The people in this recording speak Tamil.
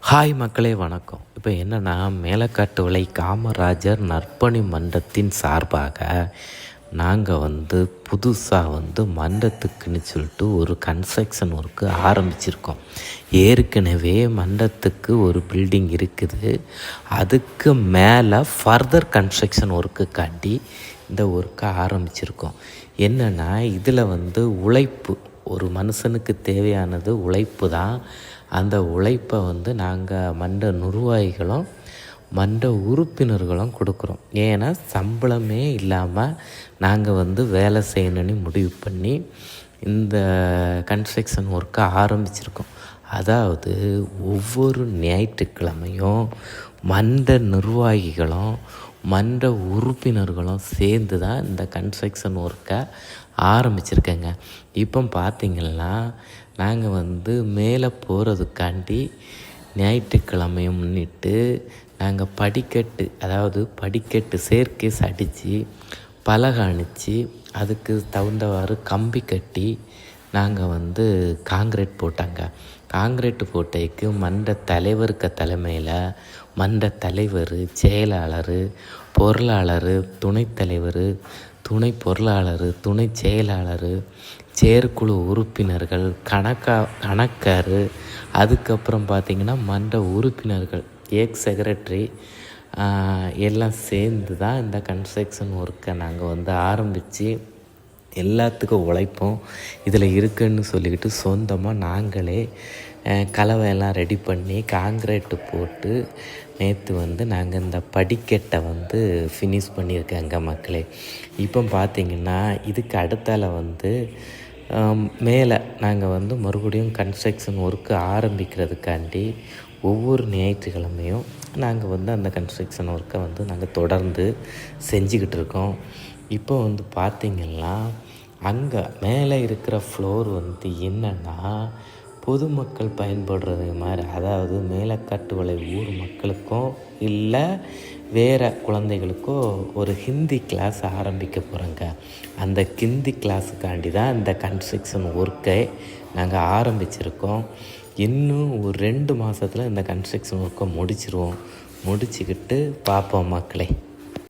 ஹாய் மக்களே, வணக்கம். இப்போ என்னென்னா, மேலக்காட்டு விளை காமராஜர் நற்பணி மன்றத்தின் சார்பாக நாங்கள் புதுசாக மன்றத்துக்குன்னு சொல்லிட்டு ஒரு கன்ஸ்ட்ரக்ஷன் ஒர்க்கு ஆரம்பிச்சிருக்கோம். ஏற்கனவே மன்றத்துக்கு ஒரு பில்டிங் இருக்குது. அதுக்கு மேலே ஃபர்தர் கன்ஸ்ட்ரக்ஷன் ஒர்க்கு காட்டி இந்த ஒர்க்கை ஆரம்பிச்சிருக்கோம். என்னென்னா, இதில் உழைப்பு, ஒரு மனுஷனுக்கு தேவையானது உழைப்பு தான். அந்த உழைப்பை நாங்கள் மன்ற நிர்வாகிகளும் மன்ற உறுப்பினர்களும் கொடுக்குறோம். ஏன்னா சம்பளமே இல்லாமல் நாங்கள் வேலை செய்யணும்னு முடிவு பண்ணி இந்த கன்ஸ்ட்ரக்ஷன் ஒர்க்கை ஆரம்பிச்சிருக்கோம். அதாவது ஒவ்வொரு ஞாயிற்றுக்கிழமையும் மன்ற நிர்வாகிகளும் மன்ற உறுப்பினர்களும் சேர்ந்து தான் இந்த கன்ஸ்ட்ரக்ஷன் ஒர்க்கை ஆரம்பிச்சிருக்கேங்க. இப்போ பார்த்திங்கன்னா, நாங்கள் மேலே போகிறதுக்காண்டி ஞாயிற்றுக்கிழமையை முன்னிட்டு நாங்கள் படிக்கட்டு சேர்க்கேஸ் அடித்து பலகை அணித்து அதுக்கு தகுந்தவாறு கம்பி கட்டி நாங்கள் காங்கிரீட் போட்டாங்க. காங்கிரீட் போட்டதுக்கு மன்ற தலைவருக்கு தலைமையில் மன்ற தலைவர், செயலாளர், பொருளாளர், துணைத் தலைவர், துணை பொருளாளர், துணை செயலாளர், செயற்குழு உறுப்பினர்கள், கணக்கார், அதுக்கப்புறம் பார்த்திங்கன்னா மன்ற உறுப்பினர்கள், செக்ரட்டரி எல்லாம் சேர்ந்து தான் இந்த கன்ஸ்ட்ரக்ஷன் ஒர்க்கை நாங்கள் ஆரம்பித்து எல்லாத்துக்கும் உழைப்போம் இதில் இருக்குன்னு சொல்லிக்கிட்டு சொந்தமாக நாங்களே கலவையெல்லாம் ரெடி பண்ணி காங்கிரீட்டு போட்டு நேற்று நாங்கள் இந்த படிக்கட்டை ஃபினிஷ் பண்ணியிருக்கேங்க மக்களே. இப்போ பார்த்திங்கன்னா, இதுக்கு அடுத்தால மேலே நாங்கள் மறுபடியும் கன்ஸ்ட்ரக்ஷன் ஒர்க்கு ஆரம்பிக்கிறதுக்காண்டி ஒவ்வொரு ஞாயிற்றுக்கிழமையும் நாங்கள் அந்த கன்ஸ்ட்ரக்ஷன் ஒர்க்கை நாங்கள் தொடர்ந்து செஞ்சுக்கிட்டு இருக்கோம். இப்போ பார்த்திங்கன்னா, அங்கே மேலே இருக்கிற ஃப்ளோர் என்னென்னா, பொதுமக்கள் பயன்படுறது மாதிரி, அதாவது மேலக்காட்டு விளை ஊர் மக்களுக்கும் இல்லை வேறு குழந்தைகளுக்கோ ஒரு ஹிந்தி கிளாஸ் ஆரம்பிக்க போகிறோங்க. அந்த ஹிந்தி கிளாஸுக்காண்டி தான் இந்த கன்ஸ்ட்ரக்ஷன் ஒர்க்கை நாங்கள் ஆரம்பிச்சிருக்கோம். இன்னும் ஒரு 2 மாதத்தில் இந்த கன்ஸ்ட்ரக்ஷன் ஒர்க்கை முடிச்சிக்கிட்டு பார்ப்போம் மக்களே.